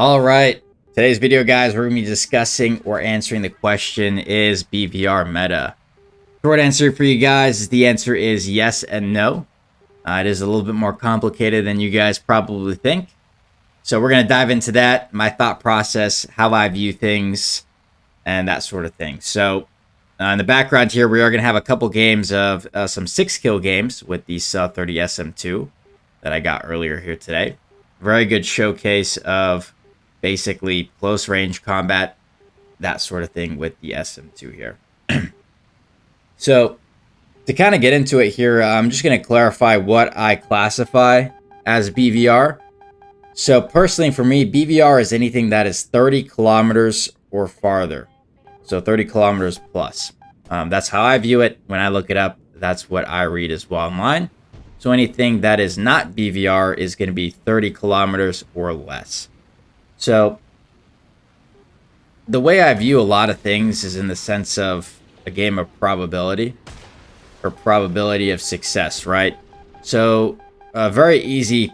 All right. Today's video, guys, we're going to be discussing or answering the question, is BVR meta? Short answer for you guys is the answer is yes and no. It is a little bit more complicated than you guys probably think. So we're going to dive into that, my thought process, how I view things, and that sort of thing. So in the background here, we are going to have a couple games of some 6-kill games with the 30 SM2 that I got earlier here today. Very good showcase of basically close range combat, that sort of thing with the SM2 here. So to kind of get into it here, I'm just going to clarify what I classify as BVR. So personally for me, BVR is anything that is 30 kilometers or farther. So 30 kilometers plus. That's how I view it. When I look it up, that's what I read as well online. So anything that is not BVR is going to be 30 kilometers or less. So the way I view a lot of things is in the sense of a game of probability or probability of success, right? So a very easy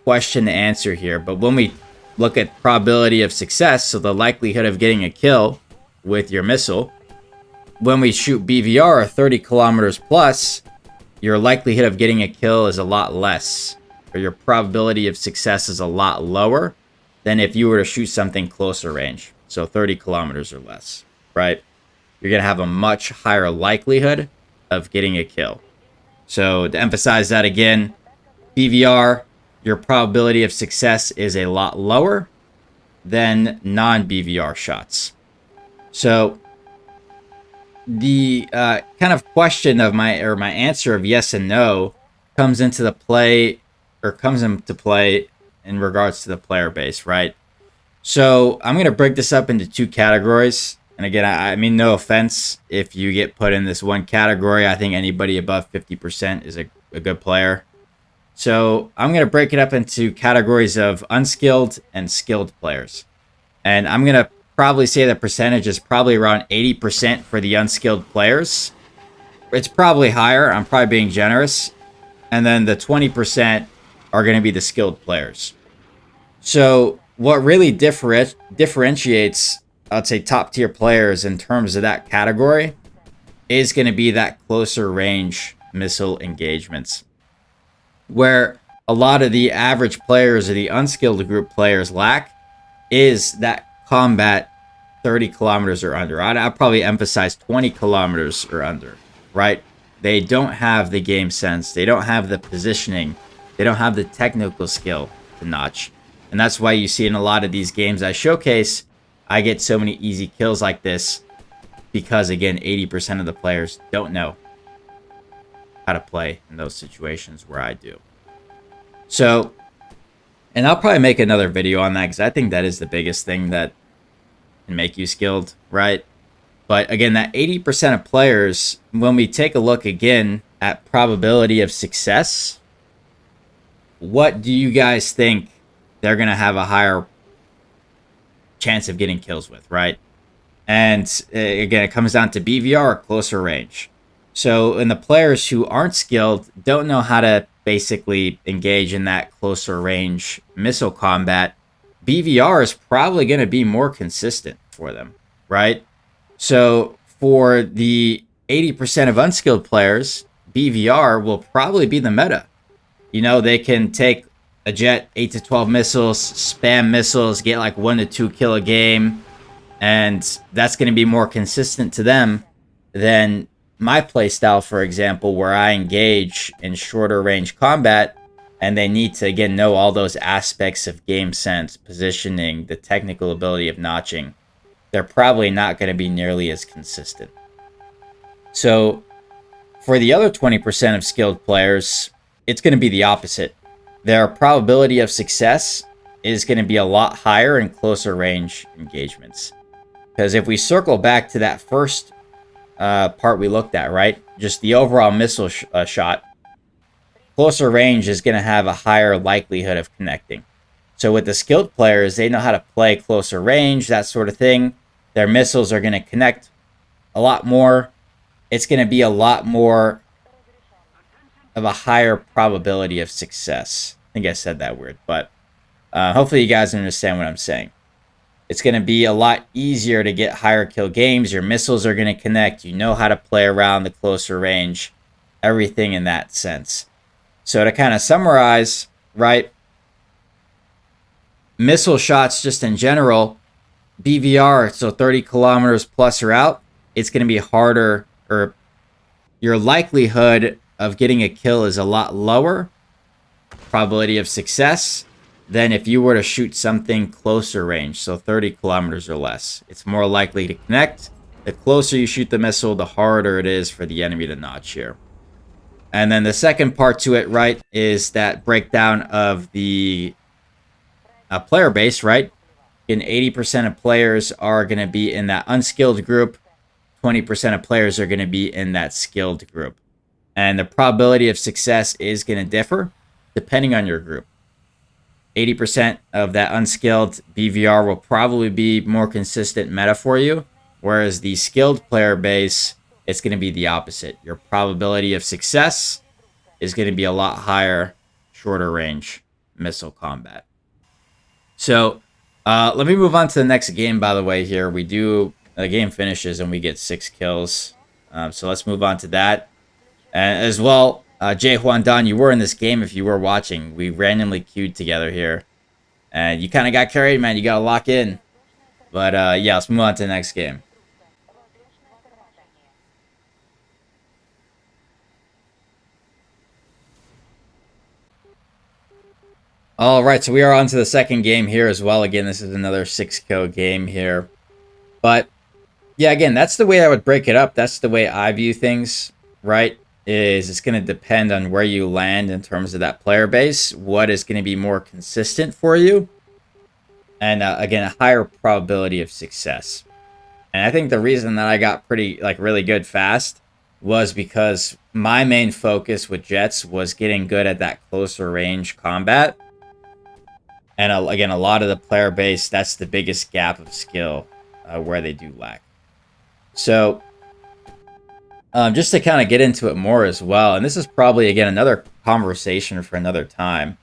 question to answer here, but when we look at probability of success, so the likelihood of getting a kill with your missile, when we shoot BVR 30 kilometers plus, your likelihood of getting a kill is a lot less, or your probability of success is a lot lower than if you were to shoot something closer range, so 30 kilometers or less, right? You're going to have a much higher likelihood of getting a kill. So to emphasize that again, BVR, your probability of success is a lot lower than non-BVR shots. So the kind of question of my answer of yes and no comes into play in regards to the player base, right? So I'm going to break this up into two categories. And again, I mean, no offense if you get put in this one category. I think anybody above 50% is a good player. So I'm going to break it up into categories of unskilled and skilled players. And I'm going to probably say the percentage is probably around 80% for the unskilled players. It's probably higher. I'm probably being generous. And then the 20% are going to be the skilled players. So what really differentiates, I'd say, top tier players in terms of that category is going to be that closer range missile engagements, where a lot of the average players or the unskilled group players lack is that combat 30 kilometers or under. I'd probably emphasize 20 kilometers or under, right? They don't have the game sense. They don't have the positioning. They don't have the technical skill to notch. And that's why you see in a lot of these games I showcase, I get so many easy kills like this because, again, 80% of the players don't know how to play in those situations where I do. So, and I'll probably make another video on that because I think that is the biggest thing that can make you skilled, right? But again, that 80% of players, when we take a look again at probability of success, what do you guys think they're going to have a higher chance of getting kills with, right? And again, it comes down to BVR or closer range. So, and the players who aren't skilled don't know how to basically engage in that closer range missile combat. BVR is probably going to be more consistent for them, right? So for the 80% of unskilled players, BVR will probably be the meta. You know, they can take a jet 8 to 12 missiles, spam missiles, get like 1 to 2 kill a game, and that's going to be more consistent to them than my playstyle, for example, where I engage in shorter range combat, and they need to, again, know all those aspects of game sense, positioning, the technical ability of notching. They're probably not going to be nearly as consistent. So for the other 20% of skilled players, it's going to be the opposite. Their probability of success is going to be a lot higher in closer range engagements. Because if we circle back to that first part we looked at, right? Just the overall missile shot, closer range is going to have a higher likelihood of connecting. So with the skilled players, they know how to play closer range, that sort of thing. Their missiles are going to connect a lot more. It's going to be a lot more of a higher probability of success. I think I said that weird, but Hopefully you guys understand what I'm saying. It's going to be a lot easier to get higher kill games. Your missiles are going to connect. You know how to play around the closer range. Everything in that sense. So to kind of summarize, right? Missile shots just in general, BVR, so 30 kilometers plus or out, it's going to be harder, or your likelihood of getting a kill is a lot lower, probability of success, than if you were to shoot something closer range, so 30 kilometers or less. It's more likely to connect. The closer you shoot the missile, the harder it is for the enemy to notch here. And then the second part to it, right, is that breakdown of the player base, right? And 80% of players are going to be in that unskilled group. 20% of players are going to be in that skilled group. And the probability of success is going to differ depending on your group. 80% of that unskilled BVR will probably be more consistent meta for you, whereas the skilled player base, it's going to be the opposite. Your probability of success is going to be a lot higher, shorter range missile combat. So let me move on to the next game, by the way, here. The game finishes and we get 6 kills. So let's move on to that. And as well, Jay Juan Don, you were in this game if you were watching. We randomly queued together here. And you kind of got carried, man. You got to lock in. But yeah, let's move on to the next game. All right, so we are on to the second game here as well. Again, this is another 6-kill game here. But yeah, again, that's the way I would break it up. That's the way I view things, right? Is it's going to depend on where you land in terms of that player base, what is going to be more consistent for you, and again, a higher probability of success. And I think the reason that I got really good fast was because my main focus with jets was getting good at that closer range combat. And again, a lot of the player base, that's the biggest gap of skill where they do lack. So just to kind of get into it more as well, and this is probably, again, another conversation for another time,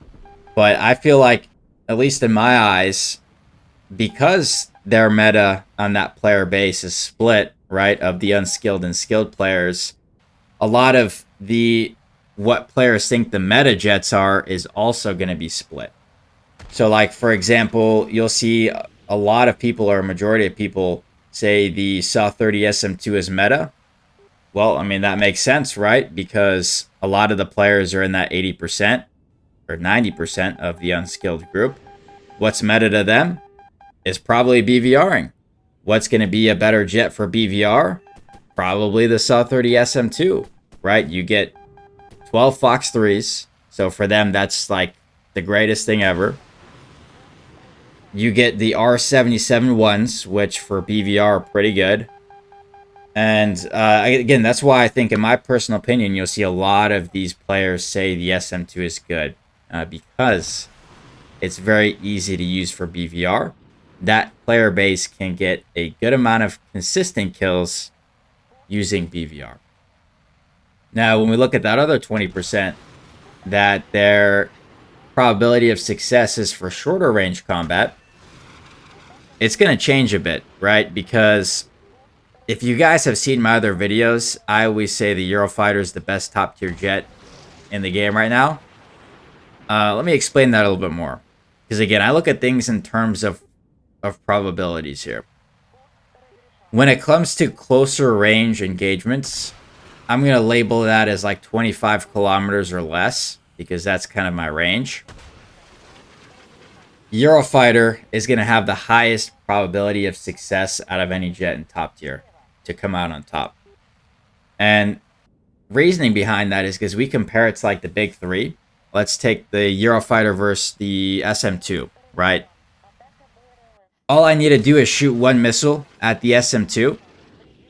but I feel like, at least in my eyes, because their meta on that player base is split, right, of the unskilled and skilled players, a lot of what players think the meta jets are is also going to be split. So, like, for example, you'll see a lot of people, or a majority of people, say the SAW 30 SM2 is meta. Well, I mean, that makes sense, right? Because a lot of the players are in that 80% or 90% of the unskilled group. What's meta to them is probably BVRing. What's going to be a better jet for BVR? Probably the SAW 30 SM2, right? You get 12 Fox 3s. So for them, that's like the greatest thing ever. You get the R77 ones, which for BVR are pretty good. And again, that's why I think, in my personal opinion, you'll see a lot of these players say the SM2 is good. Because it's very easy to use for BVR. That player base can get a good amount of consistent kills using BVR. Now, when we look at that other 20%, that their probability of success is for shorter range combat, it's going to change a bit, right? Because if you guys have seen my other videos, I always say the Eurofighter is the best top tier jet in the game right now. Let me explain that a little bit more. Because again, I look at things in terms of probabilities here. When it comes to closer range engagements, I'm going to label that as like 25 kilometers or less, because that's kind of my range. Eurofighter is going to have the highest probability of success out of any jet in top tier to come out on top. And reasoning behind that is because we compare it to like the big three. Let's take the Eurofighter versus the SM2, right? All I need to do is shoot one missile at the SM2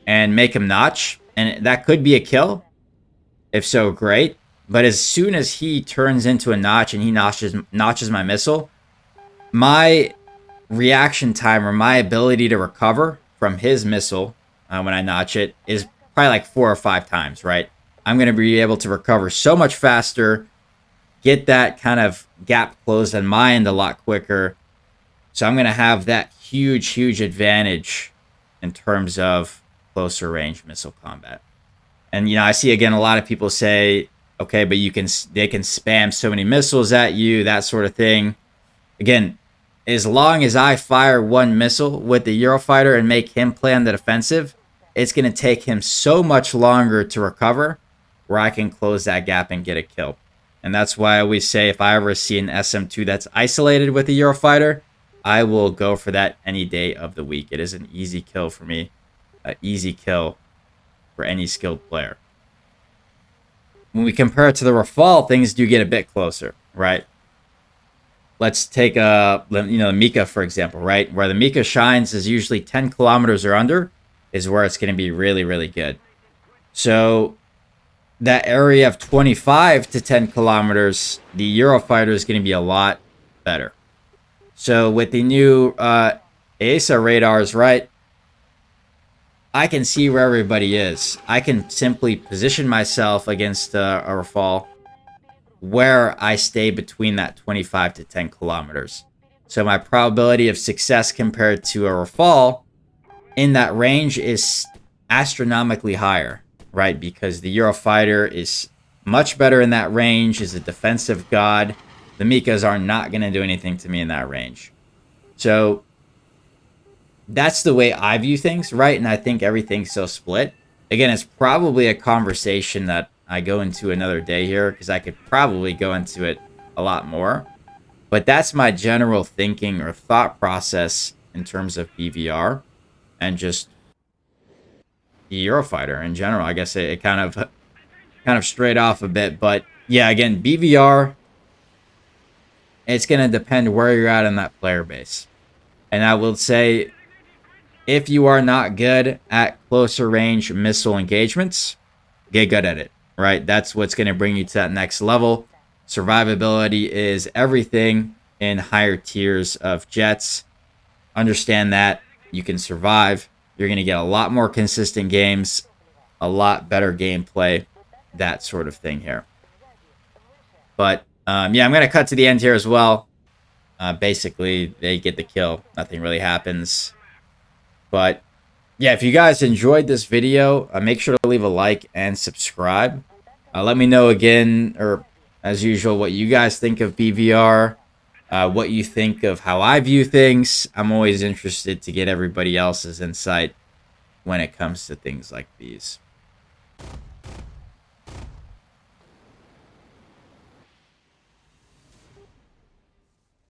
and make him notch. And that could be a kill. If so, great. But as soon as he turns into a notch and he notches my missile, my reaction time, or my ability to recover from his missile when I notch it, is probably like 4 or 5 times, right? I'm going to be able to recover so much faster, get that kind of gap closed on my end a lot quicker. So I'm going to have that huge advantage in terms of closer range missile combat. And, you know, I see, again, a lot of people say, okay, but they can spam so many missiles at you, that sort of thing. Again, as long as I fire one missile with the Eurofighter and make him play on the defensive, it's going to take him so much longer to recover where I can close that gap and get a kill. And that's why I always say if I ever see an SM2 that's isolated with the Eurofighter, I will go for that any day of the week. It is an easy kill for me, an easy kill for any skilled player. When we compare it to the Rafale, things do get a bit closer, right? Let's take the Mika, for example, right? Where the Mika shines is usually 10 kilometers or under is where it's going to be really good. So that area of 25 to 10 kilometers, the Eurofighter is going to be a lot better. So with the new ASA radars, right, I can see where everybody is. I can simply position myself against a Rafale where I stay between that 25 to 10 kilometers. So my probability of success compared to a Rafale in that range is astronomically higher, right? Because the Eurofighter is much better in that range, is a defensive god. The Mikas are not going to do anything to me in that range. So that's the way I view things, right? And I think everything's so split. Again, it's probably a conversation that I go into another day here because I could probably go into it a lot more. But that's my general thinking or thought process in terms of BVR and just the Eurofighter in general. I guess it kind of strayed off a bit. But yeah, again, BVR, it's going to depend where you're at in that player base. And I will say, if you are not good at closer range missile engagements, get good at it, right? That's what's going to bring you to that next level. Survivability is everything in higher tiers of jets. Understand that you can survive. You're going to get a lot more consistent games, a lot better gameplay, that sort of thing here. But yeah, I'm going to cut to the end here as well. Basically, they get the kill. Nothing really happens. But yeah, if you guys enjoyed this video, make sure to leave a like and subscribe. Let me know again, or as usual, what you guys think of BVR, what you think of how I view things. I'm always interested to get everybody else's insight when it comes to things like these.